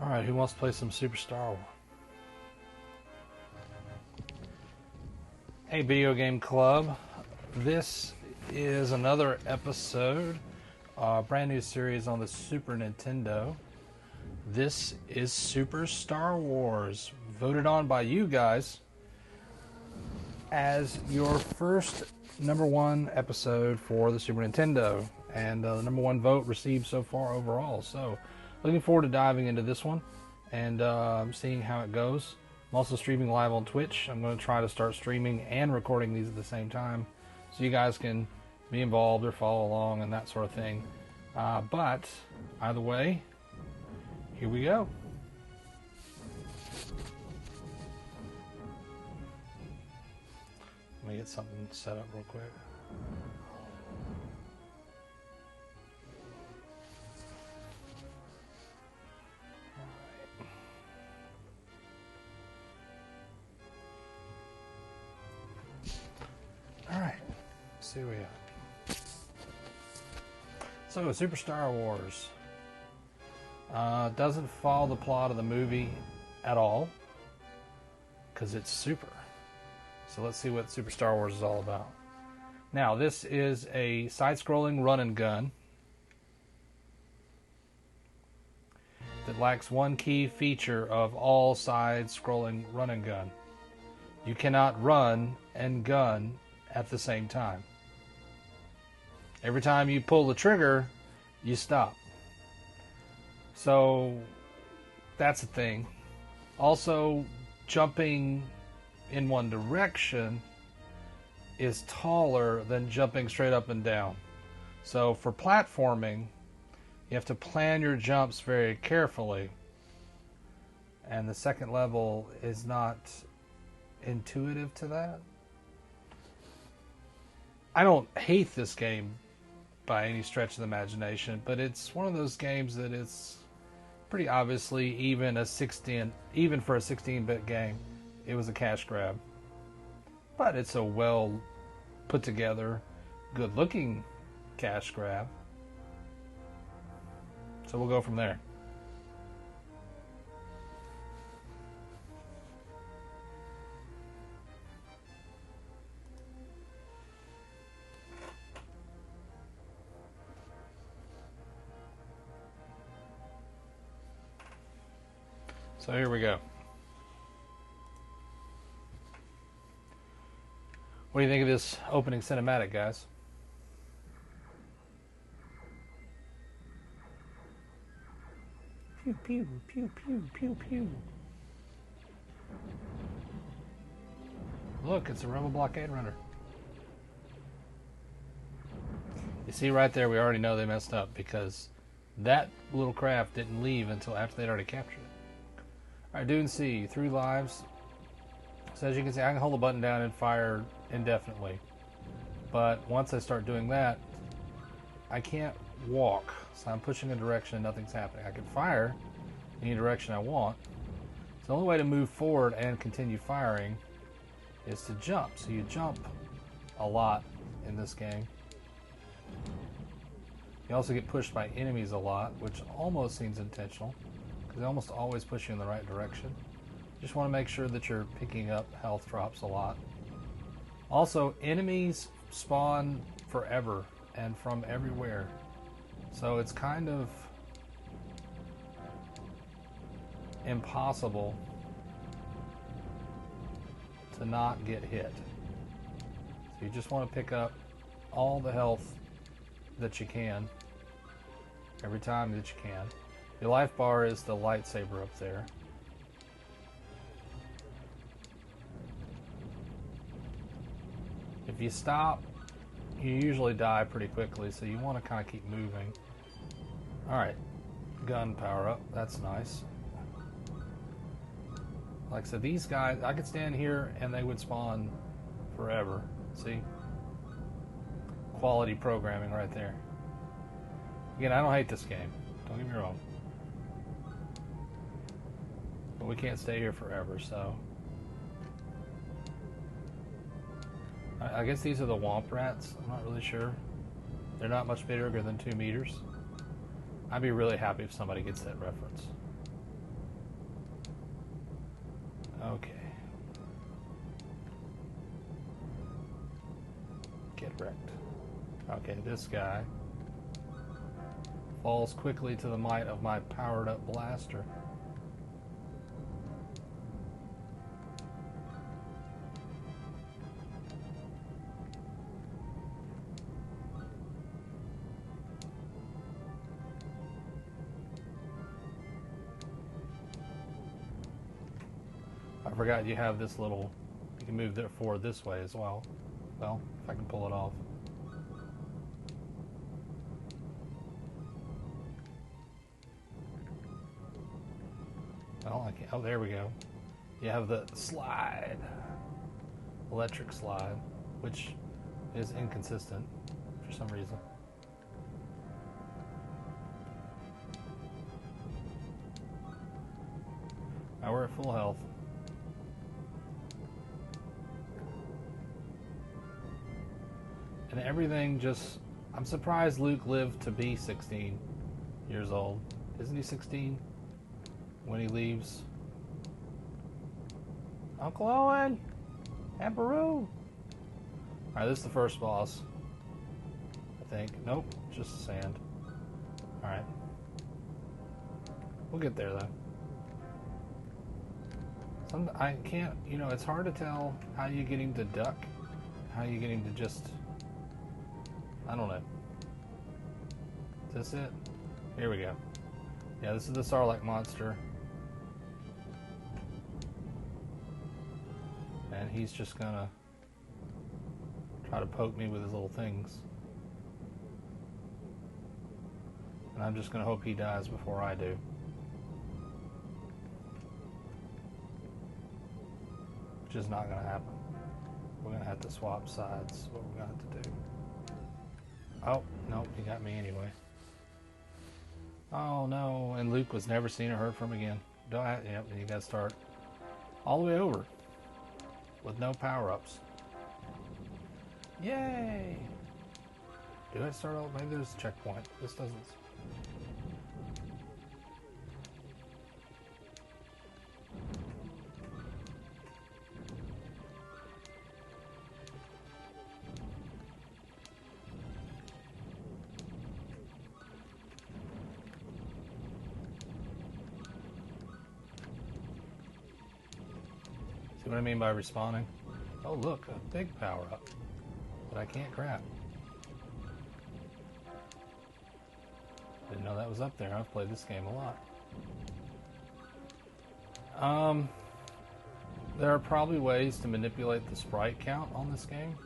Alright, who wants to play some Super Star Wars? Hey, Video Game Club. This is another episode, brand new series on the Super Nintendo. This is Super Star Wars, voted on by you guys as your first #1 episode for the Super Nintendo, and the #1 vote received so far overall. So, looking forward to diving into this one and seeing how it goes. I'm also streaming live on Twitch. I'm going to try to start streaming and recording these at the same time so you guys can be involved or follow along and that sort of thing. But either way, here we go. Let me get something set up real quick. Alright, let's see what we have. So, Super Star Wars doesn't follow the plot of the movie at all because it's super. So let's see what Super Star Wars is all about. Now, this is a side-scrolling run and gun that lacks one key feature of all side-scrolling run and gun. You cannot run and gun at the same time. Every time you pull the trigger, you stop. So that's a thing. Also, jumping in one direction is taller than jumping straight up and down. So for platforming, you have to plan your jumps very carefully. And the second level is not intuitive to that. I don't hate this game by any stretch of the imagination, but it's one of those games that it's pretty obviously even for a 16-bit game, it was a cash grab. But it's a well put together, good looking cash grab. So we'll go from there. So here we go. What do you think of this opening cinematic, guys? Pew, pew, pew, pew, pew, pew. Look, it's a Rebel blockade runner. You see right there, we already know they messed up because that little craft didn't leave until after they'd already captured it. Alright, Dune C, 3 lives. So as you can see, I can hold the button down and fire indefinitely. But once I start doing that, I can't walk. So I'm pushing a direction and nothing's happening. I can fire any direction I want. So the only way to move forward and continue firing is to jump. So you jump a lot in this game. You also get pushed by enemies a lot, which almost seems intentional. They almost always push you in the right direction. Just want to make sure that you're picking up health drops a lot. Also, enemies spawn forever and from everywhere. So it's kind of impossible to not get hit. So you just want to pick up all the health that you can every time that you can. Your life bar is the lightsaber up there. If you stop, you usually die pretty quickly, so you want to kind of keep moving. Alright, gun power up, that's nice. Like I said, these guys, I could stand here and they would spawn forever. See? Quality programming right there. Again, I don't hate this game, don't get me wrong. But we can't stay here forever, so I guess these are the Womp Rats. I'm not really sure. They're not much bigger than 2 meters. I'd be really happy if somebody gets that reference. Correct. Okay, this guy falls quickly to the might of my powered up blaster. I forgot you have this little, you can move it forward this way as well. Well, if I can pull it off. Well, I can't, oh, there we go. You have the slide, electric slide, which is inconsistent for some reason. Now we're at full health. And everything just, I'm surprised Luke lived to be 16 years old. Isn't he 16 when he leaves? Uncle Owen! Emperor! Alright, this is the first boss. I think. Nope, just sand. Alright. We'll get there though. I can't, you know, it's hard to tell how you get him to duck, how you get him to just, I don't know. Is this it? Here we go. Yeah, this is the Sarlacc monster. And he's just gonna try to poke me with his little things. And I'm just gonna hope he dies before I do. Which is not gonna happen. We're gonna have to swap sides, what we're gonna have to do. Oh, nope, he got me anyway. Oh no, and Luke was never seen or heard from again. Yep, and you gotta start all the way over with no power-ups. Yay! Do I start out? Maybe there's a checkpoint. This doesn't. See what I mean by respawning? Oh look, a big power-up that I can't grab. Didn't know that was up there. I've played this game a lot. There are probably ways to manipulate the sprite count on this game.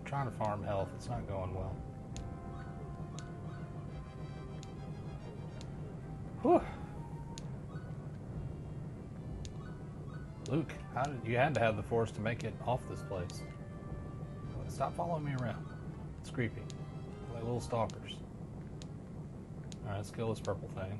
Trying to farm health, it's not going well. Whew. Luke, how did you had to have the force to make it off this place? Stop following me around. It's creepy. Like little stalkers. Alright, let's kill this purple thing.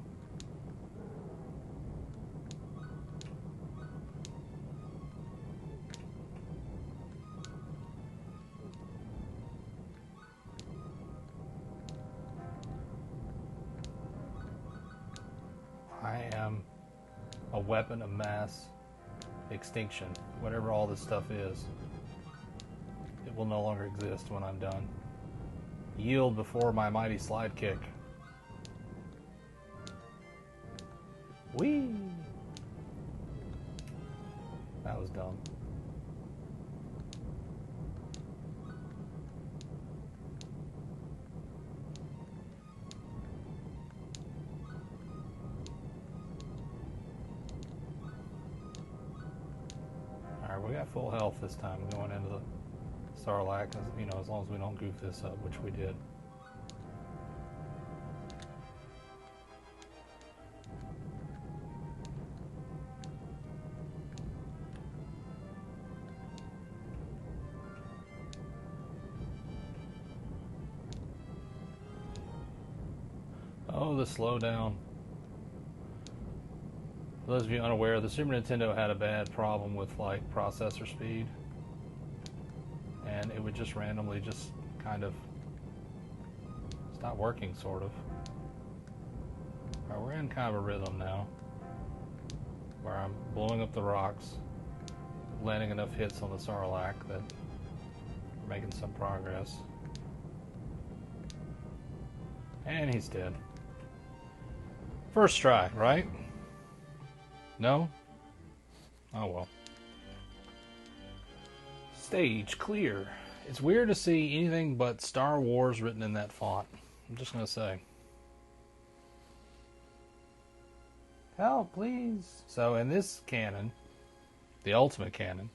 I am a weapon of mass extinction. Whatever all this stuff is, it will no longer exist when I'm done. Yield before my mighty slide kick. Whee! That was dumb. Alright, we got full health this time going into the Sarlacc, you know, as long as we don't goof this up, which we did. Oh, the slowdown. For those of you unaware, the Super Nintendo had a bad problem with like processor speed, and it would just randomly just kind of stop working, sort of. Alright, we're in kind of a rhythm now, where I'm blowing up the rocks, landing enough hits on the Sarlacc that we're making some progress. And he's dead. First try, right? No? Oh well. Stage clear. It's weird to see anything but Star Wars written in that font. I'm just gonna say. Help, please. So in this canon, the ultimate canon,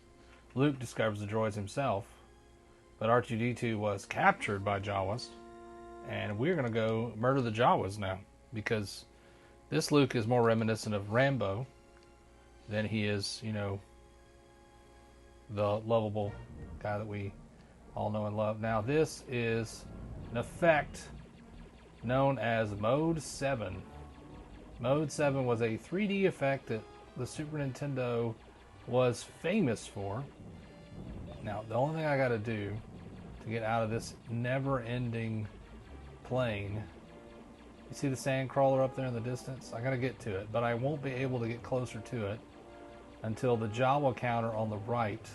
Luke discovers the droids himself, but R2-D2 was captured by Jawas, and we're gonna go murder the Jawas now, because this Luke is more reminiscent of Rambo than he is, you know, the lovable guy that we all know and love. Now, this is an effect known as Mode 7. Mode 7 was a 3D effect that the Super Nintendo was famous for. Now, the only thing I gotta do to get out of this never-ending plane, you see the sand crawler up there in the distance? I gotta get to it, but I won't be able to get closer to it until the Jawa counter on the right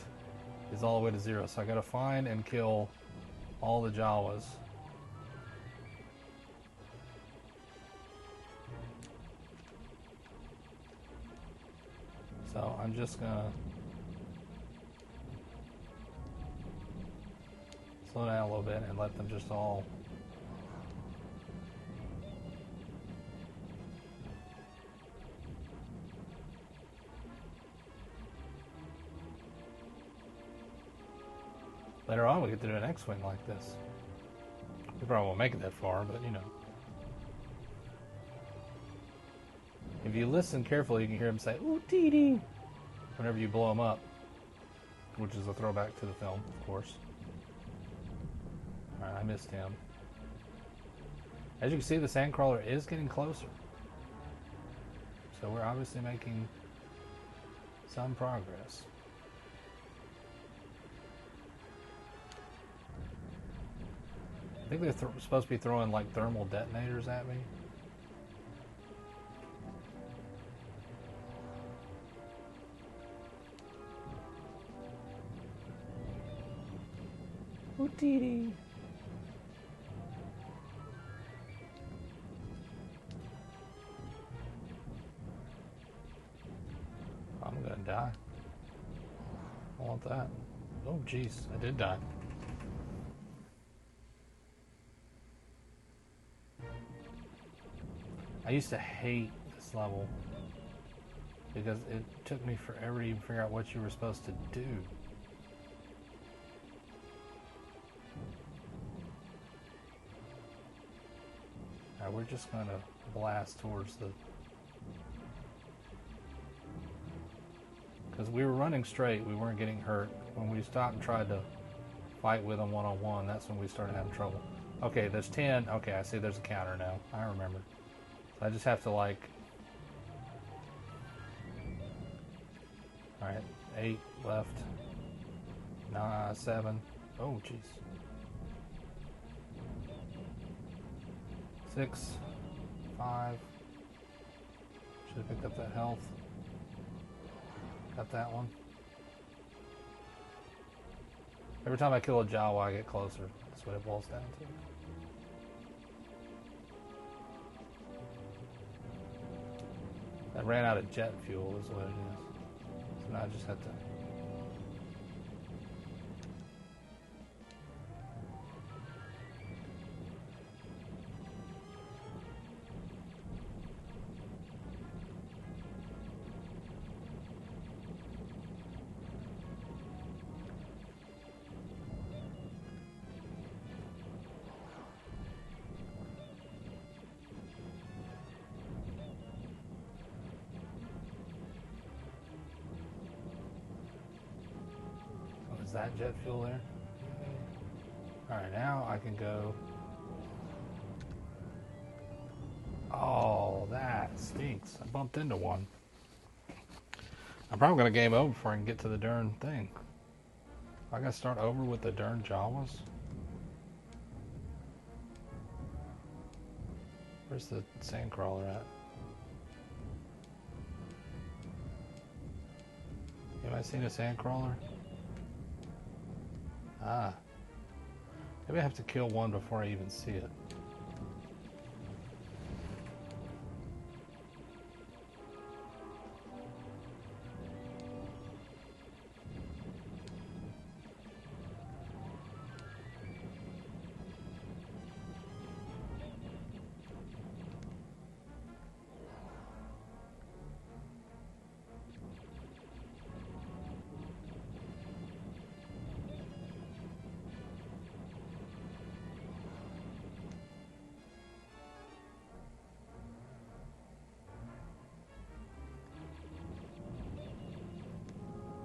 is all the way to 0. So I gotta find and kill all the Jawas. So I'm just gonna slow down a little bit and let them just all later on we get to do an X-Wing like this. We probably won't make it that far, but you know. If you listen carefully, you can hear him say, "Ooh, Dee Dee," whenever you blow him up, which is a throwback to the film, of course. Alright, I missed him. As you can see, the sandcrawler is getting closer. So we're obviously making some progress. I think they're supposed to be throwing like thermal detonators at me. Ooh, Dee Dee. I'm gonna die. I want that. Oh, jeez, I did die. I used to hate this level because it took me forever to even figure out what you were supposed to do. Alright, we're just going to blast towards the... Because we were running straight, we weren't getting hurt. When we stopped and tried to fight with them one-on-one, that's when we started having trouble. Okay, there's 10. Okay, I see there's a counter now. I remember. So I just have to like... Alright, 8 left. 9, 7. Oh, jeez. 6, 5. Should have picked up that health. Got that one. Every time I kill a Jawa, I get closer. That's what it boils down to. I ran out of jet fuel is what it is. So now I just have to... Is that jet fuel there? Alright, now I can go Oh, that stinks. I bumped into one. I'm probably going to game over before I can get to the darn thing. I got to start over with the darn Jawas. Where's the sandcrawler at? Have I seen a sandcrawler? Ah. Maybe I have to kill one before I even see it.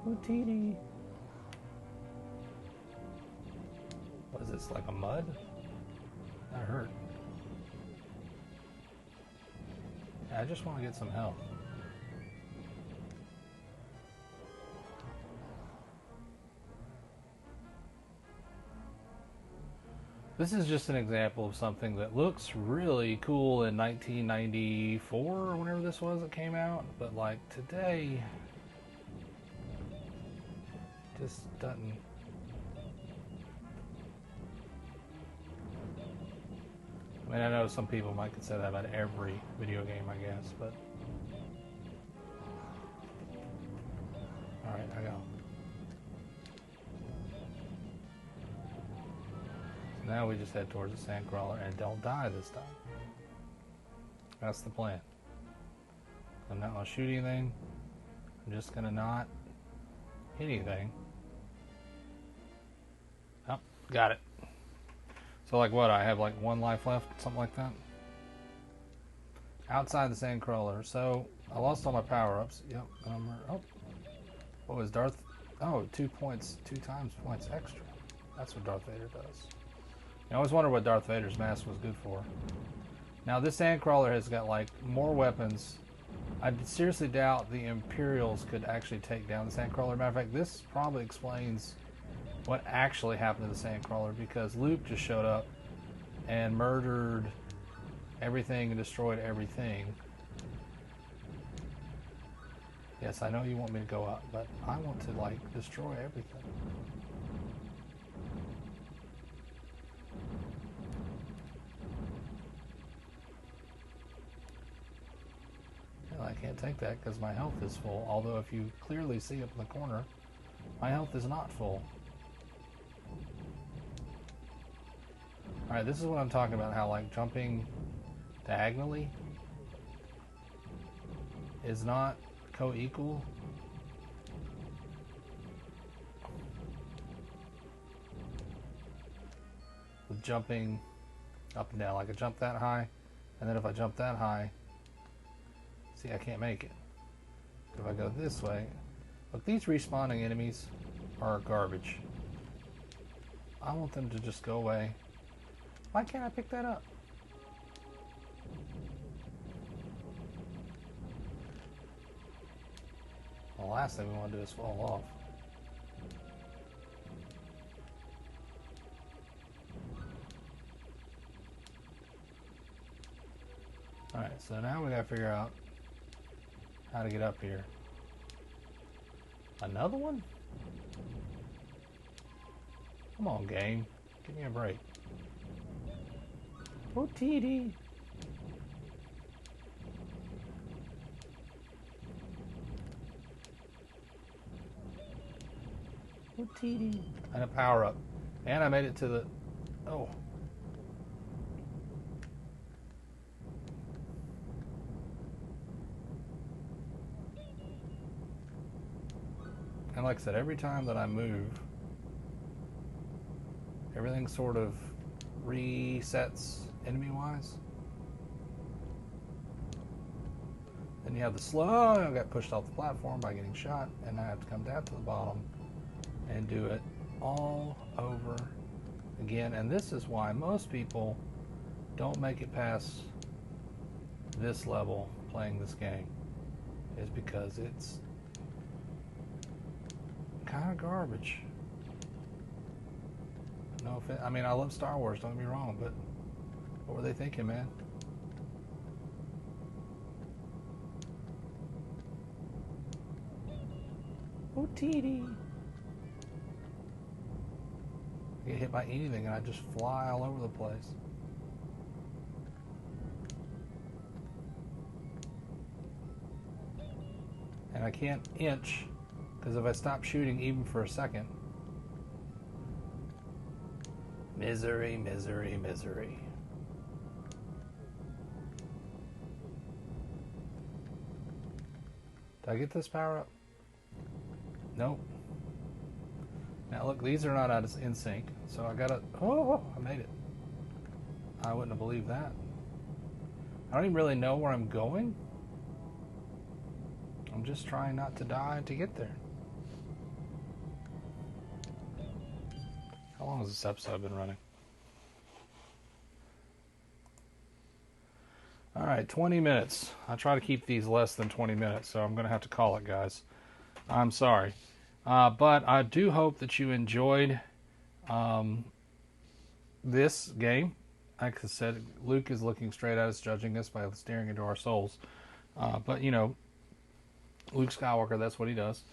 Hootity. What is this, like a mud? That hurt. Yeah, I just want to get some health. This is just an example of something that looks really cool in 1994 or whenever this was that came out, but like today, just doesn't. I mean, I know some people might consider that about every video game, I guess, but. Alright, I go. So now we just head towards the sandcrawler and don't die this time. That's the plan. I'm not going to shoot anything. I'm just going to not hit anything. Oh, got it. So like what? I have like 1 life left, something like that? Outside the sandcrawler. So I lost all my power-ups. Yep. Oh. What was Darth? Oh, 2 points, 2 times points extra. That's what Darth Vader does. I always wondered what Darth Vader's mask was good for. Now this sandcrawler has got like more weapons. I seriously doubt the Imperials could actually take down the sandcrawler. Matter of fact, this probably explains what actually happened to the sandcrawler, because Luke just showed up and murdered everything and destroyed everything. Yes, I know you want me to go up, but I want to like destroy everything. Well, I can't take that because my health is full. Although if you clearly see up in the corner, my health is not full. Alright, this is what I'm talking about, how like jumping diagonally is not co-equal. With jumping up and down. Like I jump that high, and then if I jump that high, see, I can't make it. If I go this way, look, these respawning enemies are garbage. I want them to just go away. Why can't I pick that up? Well, the last thing we want to do is fall off. Alright, so now we gotta figure out how to get up here. Another one? Come on, game. Give me a break. Oh, TD. Oh, TD. And a power up. And I made it to the... Oh. And like I said, every time that I move, everything sort of resets enemy-wise. Then you have the slow. I got pushed off the platform by getting shot, and I have to come down to the bottom and do it all over again. And this is why most people don't make it past this level playing this game is because it's kind of garbage. No offense. I mean, I love Star Wars, don't get me wrong, but what were they thinking, man? Oh, TD. I get hit by anything and I just fly all over the place. And I can't inch, because if I stop shooting even for a second, misery, misery, misery. Did I get this power up? Nope. Now look, these are not out of in sync, so I gotta. Oh, I made it. I wouldn't have believed that. I don't even really know where I'm going. I'm just trying not to die to get there. How long has this episode been running? Alright, 20 minutes. I try to keep these less than 20 minutes, so I'm going to have to call it, guys. I'm sorry. But I do hope that you enjoyed this game. Like I said, Luke is looking straight at us, judging us by staring into our souls. But, you know, Luke Skywalker, that's what he does.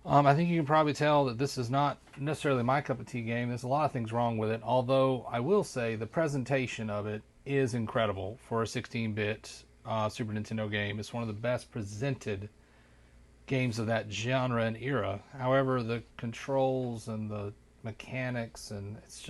I think you can probably tell that this is not necessarily my cup of tea game. There's a lot of things wrong with it, although I will say the presentation of it is incredible for a 16-bit Super Nintendo game. It's one of the best presented games of that genre and era. However, the controls and the mechanics, and it's just